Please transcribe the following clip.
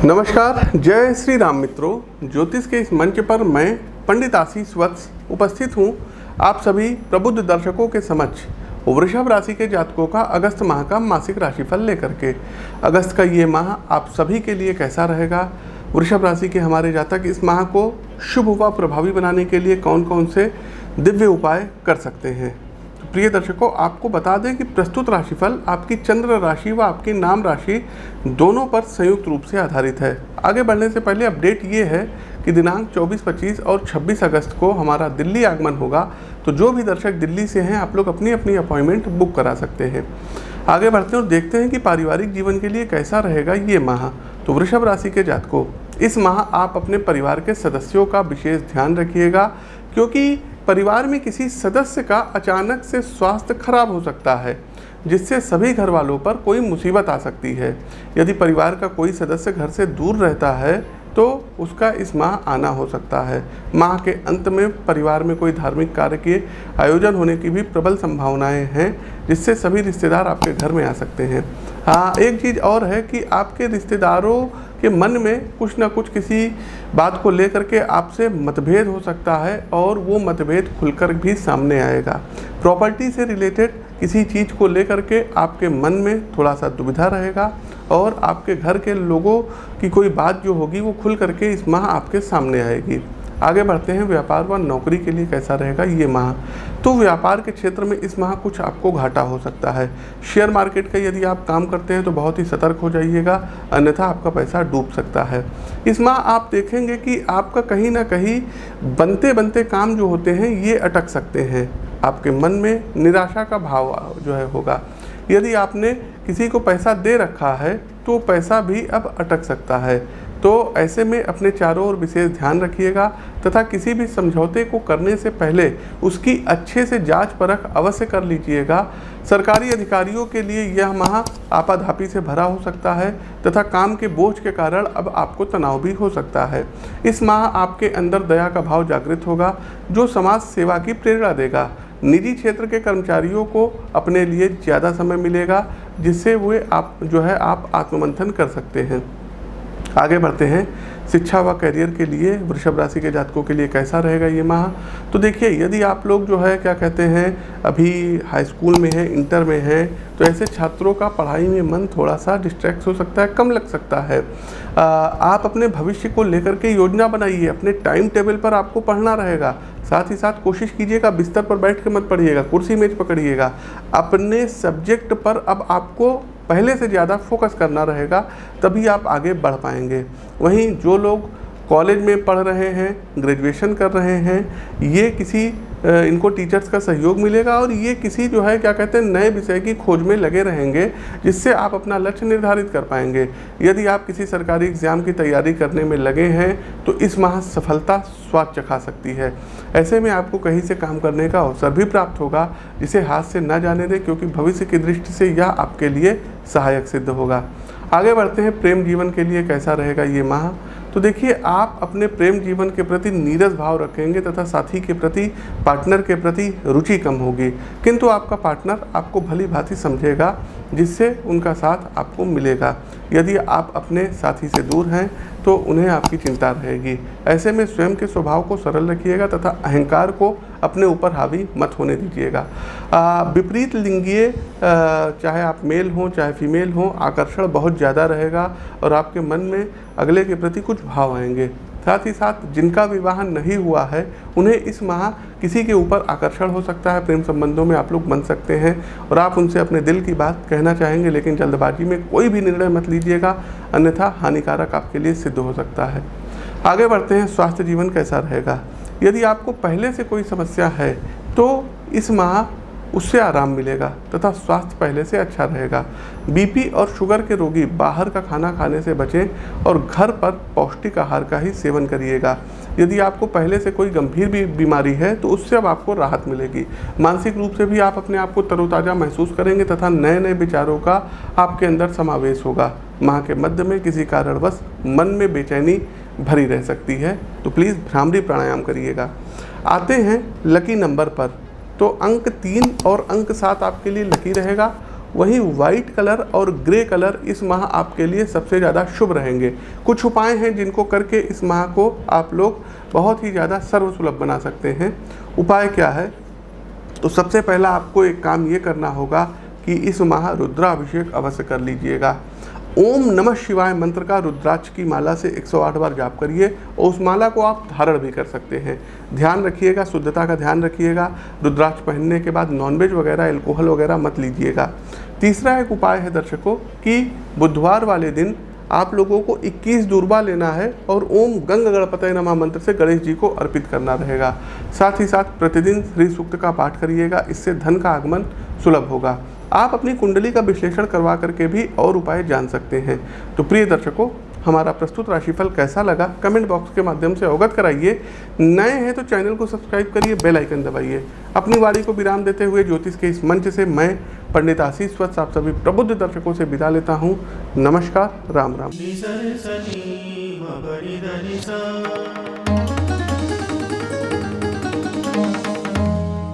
नमस्कार, जय श्री राम मित्रों। ज्योतिष के इस मंच पर मैं पंडित आशीष वत्स उपस्थित हूँ आप सभी प्रबुद्ध दर्शकों के समक्ष वृषभ राशि के जातकों का अगस्त माह का मासिक राशिफल लेकर के। अगस्त का ये माह आप सभी के लिए कैसा रहेगा, वृषभ राशि के हमारे जातक इस माह को शुभ व प्रभावी बनाने के लिए कौन कौन से दिव्य उपाय कर सकते हैं। प्रिय दर्शकों, आपको बता दें कि प्रस्तुत राशिफल आपकी चंद्र राशि व आपकी नाम राशि दोनों पर संयुक्त रूप से आधारित है। आगे बढ़ने से पहले अपडेट ये है कि दिनांक 24, 25 और 26 अगस्त को हमारा दिल्ली आगमन होगा, तो जो भी दर्शक दिल्ली से हैं आप लोग अपनी अपनी अपॉइंटमेंट बुक करा सकते हैं। आगे बढ़ते हैं और देखते हैं कि पारिवारिक जीवन के लिए कैसा रहेगा ये माह। तो वृषभ राशि के जातकों, इस माह आप अपने परिवार के सदस्यों का विशेष ध्यान रखिएगा, क्योंकि परिवार में किसी सदस्य का अचानक से स्वास्थ्य खराब हो सकता है, जिससे सभी घर वालों पर कोई मुसीबत आ सकती है। यदि परिवार का कोई सदस्य घर से दूर रहता है तो उसका इस माह आना हो सकता है। माह के अंत में परिवार में कोई धार्मिक कार्य के आयोजन होने की भी प्रबल संभावनाएं हैं, जिससे सभी रिश्तेदार आपके घर में आ सकते हैं। हाँ, एक चीज़ और है कि आपके रिश्तेदारों के मन में कुछ ना कुछ किसी बात को लेकर के आपसे मतभेद हो सकता है और वो मतभेद खुलकर भी सामने आएगा। प्रॉपर्टी से रिलेटेड किसी चीज़ को लेकर के आपके मन में थोड़ा सा दुविधा रहेगा और आपके घर के लोगों की कोई बात जो होगी वो खुल करके इस माह आपके सामने आएगी। आगे बढ़ते हैं, व्यापार व नौकरी के लिए कैसा रहेगा ये माह। तो व्यापार के क्षेत्र में इस माह कुछ आपको घाटा हो सकता है। शेयर मार्केट का यदि आप काम करते हैं तो बहुत ही सतर्क हो जाइएगा, अन्यथा आपका पैसा डूब सकता है। इस माह आप देखेंगे कि आपका कहीं ना कहीं बनते बनते काम जो होते हैं ये अटक सकते हैं। आपके मन में निराशा का भाव जो है होगा। यदि आपने किसी को पैसा दे रखा है तो पैसा भी अब अटक सकता है। तो ऐसे में अपने चारों ओर विशेष ध्यान रखिएगा तथा किसी भी समझौते को करने से पहले उसकी अच्छे से जांच परख अवश्य कर लीजिएगा। सरकारी अधिकारियों के लिए यह माह आपाधापी से भरा हो सकता है तथा काम के बोझ के कारण अब आपको तनाव भी हो सकता है। इस माह आपके अंदर दया का भाव जागृत होगा, जो समाज सेवा की प्रेरणा देगा। निजी क्षेत्र के कर्मचारियों को अपने लिए ज़्यादा समय मिलेगा, जिससे वे आप आत्ममंथन कर सकते हैं। आगे बढ़ते हैं, शिक्षा व करियर के लिए वृषभ राशि के जातकों के लिए कैसा रहेगा ये माह। तो देखिए, यदि आप लोग अभी हाई स्कूल में हैं, इंटर में हैं, तो ऐसे छात्रों का पढ़ाई में मन थोड़ा सा डिस्ट्रैक्ट हो सकता है, कम लग सकता है। आप अपने भविष्य को लेकर के योजना बनाइए, अपने टाइम टेबल पर आपको पढ़ना रहेगा। साथ ही साथ कोशिश कीजिएगा बिस्तर पर बैठ के मत पढ़िएगा, कुर्सी मेज पकड़िएगा। अपने सब्जेक्ट पर अब आपको पहले से ज़्यादा फोकस करना रहेगा, तभी आप आगे बढ़ पाएंगे। वहीं जो लोग कॉलेज में पढ़ रहे हैं, ग्रेजुएशन कर रहे हैं, ये इनको टीचर्स का सहयोग मिलेगा और ये किसी नए विषय की खोज में लगे रहेंगे, जिससे आप अपना लक्ष्य निर्धारित कर पाएंगे। यदि आप किसी सरकारी एग्ज़ाम की तैयारी करने में लगे हैं तो इस माह सफलता स्वाद चखा सकती है। ऐसे में आपको कहीं से काम करने का अवसर भी प्राप्त होगा, जिसे हाथ से न जाने दें, क्योंकि भविष्य की दृष्टि से यह आपके लिए सहायक सिद्ध होगा। आगे बढ़ते हैं, प्रेम जीवन के लिए कैसा रहेगा ये माह। तो देखिए, आप अपने प्रेम जीवन के प्रति नीरस भाव रखेंगे तथा साथी के प्रति, पार्टनर के प्रति रुचि कम होगी, किंतु आपका पार्टनर आपको भली भांति समझेगा, जिससे उनका साथ आपको मिलेगा। यदि आप अपने साथी से दूर हैं तो उन्हें आपकी चिंता रहेगी। ऐसे में स्वयं के स्वभाव को सरल रखिएगा तथा अहंकार को अपने ऊपर हावी मत होने दीजिएगा। विपरीत लिंगीय, चाहे आप मेल हों चाहे फीमेल हों, आकर्षण बहुत ज़्यादा रहेगा और आपके मन में अगले के प्रति कुछ भाव आएंगे। साथ ही साथ जिनका विवाह नहीं हुआ है उन्हें इस माह किसी के ऊपर आकर्षण हो सकता है। प्रेम संबंधों में आप लोग बन सकते हैं और आप उनसे अपने दिल की बात कहना चाहेंगे, लेकिन जल्दबाजी में कोई भी निर्णय मत लीजिएगा, अन्यथा हानिकारक आपके लिए सिद्ध हो सकता है। आगे बढ़ते हैं, स्वास्थ्य जीवन कैसा रहेगा। यदि आपको पहले से कोई समस्या है तो इस माह उससे आराम मिलेगा तथा स्वास्थ्य पहले से अच्छा रहेगा। बीपी और शुगर के रोगी बाहर का खाना खाने से बचें और घर पर पौष्टिक आहार का ही सेवन करिएगा। यदि आपको पहले से कोई गंभीर बीमारी है तो उससे अब आपको राहत मिलेगी। मानसिक रूप से भी आप अपने आप को तरोताज़ा महसूस करेंगे तथा नए नए विचारों का आपके अंदर समावेश होगा। माह के मध्य में किसी कारणवश मन में बेचैनी भरी रह सकती है, तो प्लीज़ भ्रामरी प्राणायाम करिएगा। आते हैं लकी नंबर पर, तो अंक 3 और अंक 7 आपके लिए लकी रहेगा वहीं वाइट कलर और ग्रे कलर इस माह आपके लिए सबसे ज़्यादा शुभ रहेंगे। कुछ उपाय हैं जिनको करके इस माह को आप लोग बहुत ही ज़्यादा सर्वसुलभ बना सकते हैं। उपाय क्या है? तो सबसे पहला आपको एक काम ये करना होगा कि इस माह रुद्राभिषेक अवश्य कर लीजिएगा। ओम नमः शिवाय मंत्र का रुद्राक्ष की माला से 108 बार जाप करिए और उस माला को आप धारण भी कर सकते हैं। ध्यान रखिएगा, शुद्धता का ध्यान रखिएगा। रुद्राक्ष पहनने के बाद नॉनवेज वगैरह, अल्कोहल वगैरह मत लीजिएगा। तीसरा एक उपाय है दर्शकों कि बुधवार वाले दिन आप लोगों को 21 दूर्वा लेना है और ओम गंग गणपतये नमः मंत्र से गणेश जी को अर्पित करना रहेगा। साथ ही साथ प्रतिदिन श्री सूक्त का पाठ करिएगा, इससे धन का आगमन सुलभ होगा। आप अपनी कुंडली का विश्लेषण करवा करके भी और उपाय जान सकते हैं। तो प्रिय दर्शकों, हमारा प्रस्तुत राशिफल कैसा लगा कमेंट बॉक्स के माध्यम से अवगत कराइए। नए हैं तो चैनल को सब्सक्राइब करिए, बेल आइकन दबाइए। अपनी वाणी को विराम देते हुए ज्योतिष के इस मंच से मैं पंडित आशीष वत्स आप सभी प्रबुद्ध दर्शकों से विदा लेता हूँ। नमस्कार, राम राम।